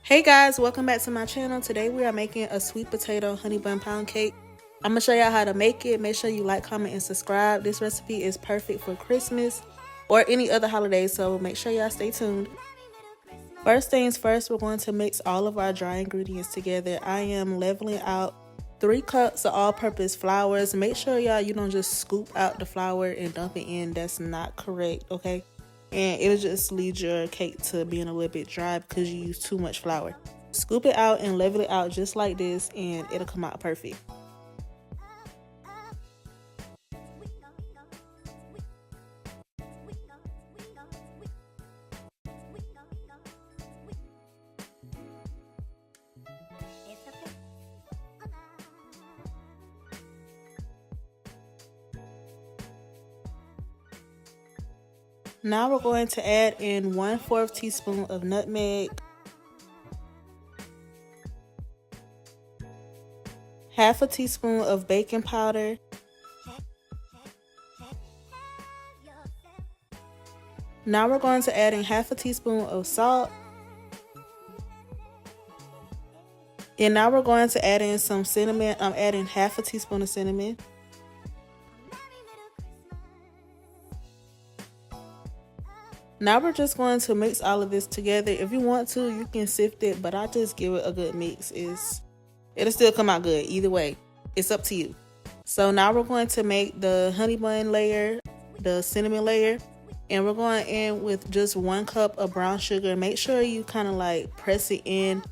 Hey guys, welcome back to my channel. Today we are making a sweet potato honey bun pound cake. I'm gonna show y'all how to make it. Make sure you like, comment, and subscribe. This recipe is perfect for Christmas or any other holiday, so make sure y'all stay tuned. First things first, we're going to mix all of our dry ingredients together. I am leveling out 3 cups of all-purpose flours. Make sure y'all you don't just scoop out the flour and dump it in. That's not correct, okay? And it'll just lead your cake to being a little bit dry because you use too much flour. Scoop it out and level it out just like this and it'll come out perfect. Now we're going to add in 1/4 teaspoon of nutmeg, 1/2 teaspoon of baking powder, now we're going to add in 1/2 teaspoon of salt, and now we're going to add in some cinnamon. I'm adding 1/2 teaspoon of cinnamon. Now we're just going to mix all of this together. If you want to, you can sift it, but I just give it a good mix. It'll still come out good either way. It's up to you. So now we're going to make the honey bun layer, the cinnamon layer, and we're going in with just 1 cup of brown sugar. Make sure you kind of like press it in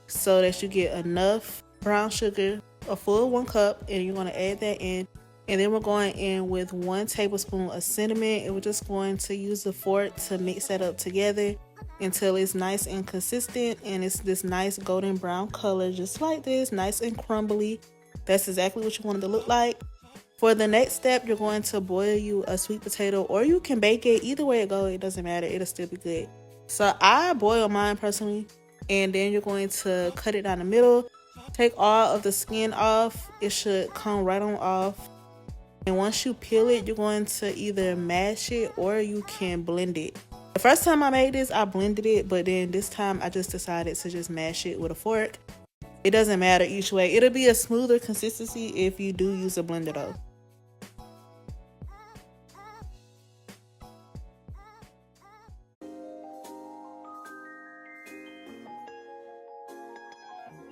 so that you get enough brown sugar, a full 1 cup, and you're going to add that in. And then we're going in with 1 tablespoon of cinnamon, and we're just going to use the fork to mix that up together until it's nice and consistent and it's this nice golden brown color, just like this, nice and crumbly. That's exactly what you want it to look like. For the next step, you're going to boil you a sweet potato, or you can bake it. Either way it goes, it doesn't matter, it'll still be good. So I boil mine personally, and then you're going to cut it down the middle, take all of the skin off. It should come right on off. And once you peel it, you're going to either mash it or you can blend it. The first time I made this, I blended it, but then this time I just decided to just mash it with a fork. It doesn't matter each way. It'll be a smoother consistency if you do use a blender though.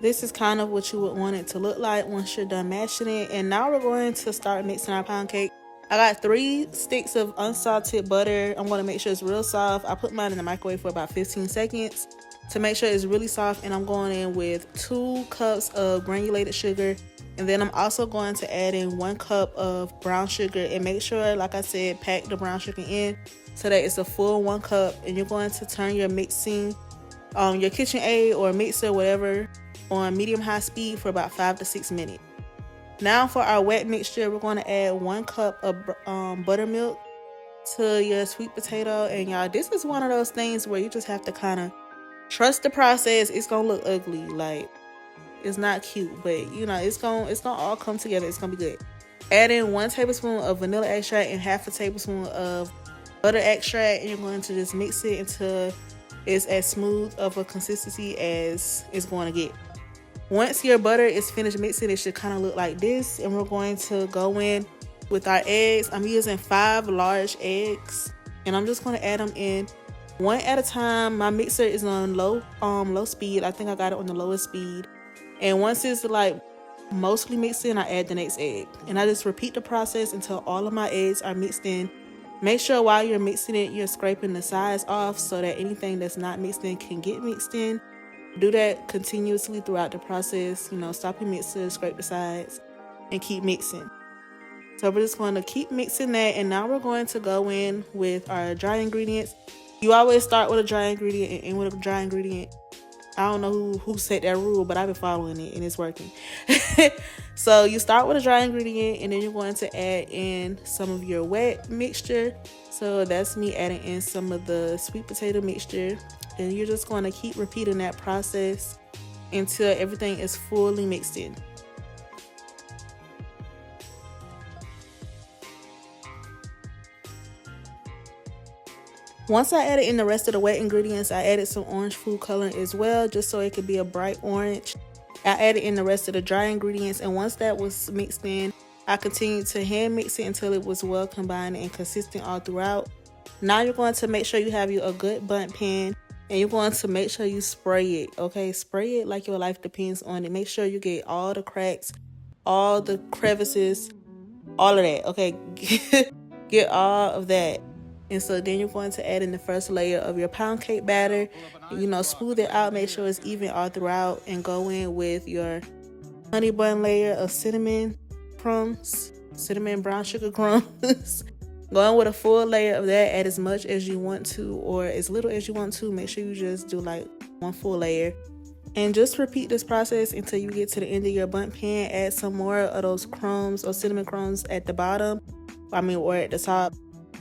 This is kind of what you would want it to look like once you're done mashing it. And now we're going to start mixing our pound cake. I got 3 sticks of unsalted butter. I'm going to make sure it's real soft. I put mine in the microwave for about 15 seconds to make sure it's really soft. And I'm going in with 2 cups of granulated sugar. And then I'm also going to add in 1 cup of brown sugar. And make sure, like I said, pack the brown sugar in so that it's a full 1 cup. And you're going to turn your mixing, your KitchenAid or mixer, whatever, on medium-high speed for about 5 to 6 minutes. Now for our wet mixture, we're going to add 1 cup of buttermilk to your sweet potato. And y'all, this is one of those things where you just have to kind of trust the process. It's gonna look ugly, like it's not cute, but you know it's gonna all come together. It's gonna be good. Add in 1 tablespoon of vanilla extract and 1/2 tablespoon of butter extract, and you're going to just mix it until it's as smooth of a consistency as it's going to get. Once your butter is finished mixing, it should kind of look like this. And we're going to go in with our eggs. I'm using 5 large eggs, and I'm just going to add them in one at a time. My mixer is on low speed. I think I got it on the lowest speed. And once it's like mostly mixed in, I add the next egg. And I just repeat the process until all of my eggs are mixed in. Make sure while you're mixing it, you're scraping the sides off so that anything that's not mixed in can get mixed in. Do that continuously throughout the process. You know, stop your mixer, scrape the sides, and keep mixing. So we're just going to keep mixing that, and now we're going to go in with our dry ingredients. You always start with a dry ingredient and end with a dry ingredient. I don't know who set that rule, but I've been following it and it's working. So you start with a dry ingredient, and then you're going to add in some of your wet mixture. So that's me adding in some of the sweet potato mixture. And you're just going to keep repeating that process until everything is fully mixed in. Once I added in the rest of the wet ingredients, I added some orange food coloring as well, just so it could be a bright orange. I added in the rest of the dry ingredients, and once that was mixed in, I continued to hand mix it until it was well combined and consistent all throughout. Now you're going to make sure you have you a good bundt pan, and you're going to make sure you spray it, okay? Spray it like your life depends on it. Make sure you get all the cracks, all the crevices, all of that, okay? Get all of that. And so then you're going to add in the first layer of your pound cake batter. You know, smooth it out, make sure it's even all throughout, and go in with your honey bun layer of cinnamon crumbs, cinnamon brown sugar crumbs. Go in with a full layer of that. Add as much as you want to or as little as you want to. Make sure you just do like one full layer. And just repeat this process until you get to the end of your bundt pan. Add some more of those crumbs or cinnamon crumbs at the bottom, or at the top.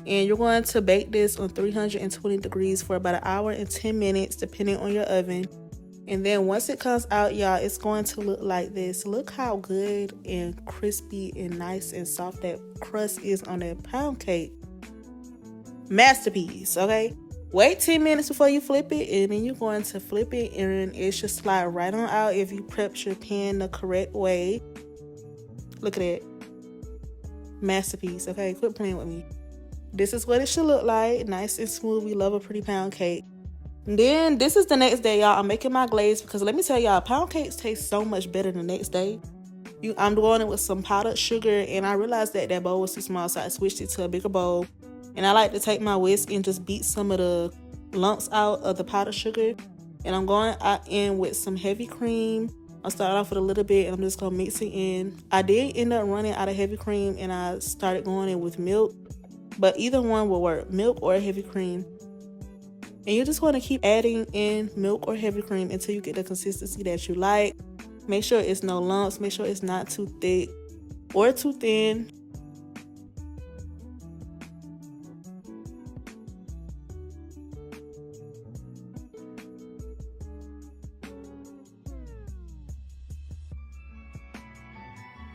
And you're going to bake this on 320 degrees for about 1 hour and 10 minutes, depending on your oven. And then once it comes out, y'all, it's going to look like this. Look how good and crispy and nice and soft that crust is on that pound cake. Masterpiece, okay? Wait 10 minutes before you flip it, and then you're going to flip it, and it should slide right on out if you prepped your pan the correct way. Look at that. Masterpiece, okay? Quit playing with me. This is what it should look like. Nice and smooth. We love a pretty pound cake. And then this is the next day, y'all. I'm making my glaze because let me tell y'all, pound cakes taste so much better the next day. I'm doing it with some powdered sugar, and I realized that bowl was too small, so I switched it to a bigger bowl. And I like to take my whisk and just beat some of the lumps out of the powdered sugar. And I'm going in with some heavy cream. I'll start off with a little bit, and I'm just going to mix it in. I did end up running out of heavy cream, and I started going in with milk. But either one will work, milk or heavy cream. And you just want to keep adding in milk or heavy cream until you get the consistency that you like. Make sure it's no lumps. Make sure it's not too thick or too thin.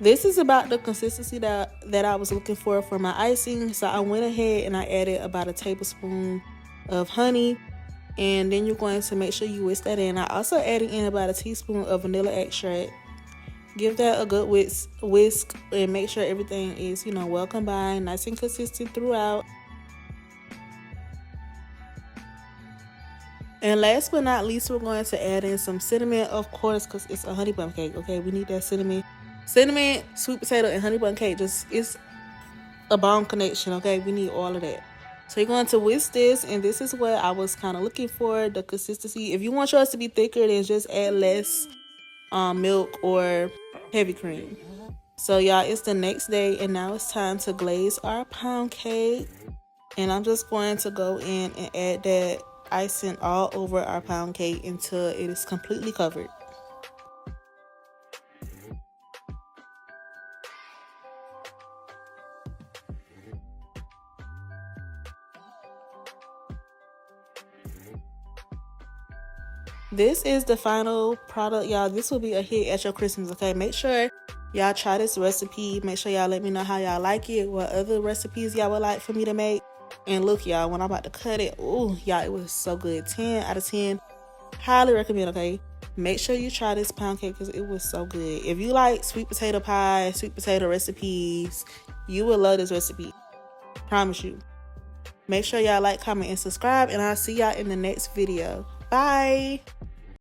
This is about the consistency that I was looking for my icing. So I went ahead and I added about a tablespoon of honey. And then you're going to make sure you whisk that in. I also added in about a teaspoon of vanilla extract. Give that a good whisk and make sure everything is, well combined, nice and consistent throughout. And last but not least, we're going to add in some cinnamon, of course, because it's a honey bun cake, okay? We need that cinnamon, sweet potato, and honey bun cake. It's a bomb connection, okay? We need all of that. So you're going to whisk this, and this is what I was kind of looking for, the consistency. If you want yours to be thicker, then just add less milk or heavy cream. So y'all, it's the next day, and now it's time to glaze our pound cake. And I'm just going to go in and add that icing all over our pound cake until it is completely covered. This is the final product, y'all. This will be a hit at your Christmas, okay? Make sure y'all try this recipe. Make sure y'all let me know how y'all like it, what other recipes y'all would like for me to make. And look, y'all, when I'm about to cut it, ooh, y'all, it was so good. 10 out of 10. Highly recommend, okay? Make sure you try this pound cake because it was so good. If you like sweet potato pie, sweet potato recipes, you will love this recipe. Promise you. Make sure y'all like, comment, and subscribe, and I'll see y'all in the next video. Bye.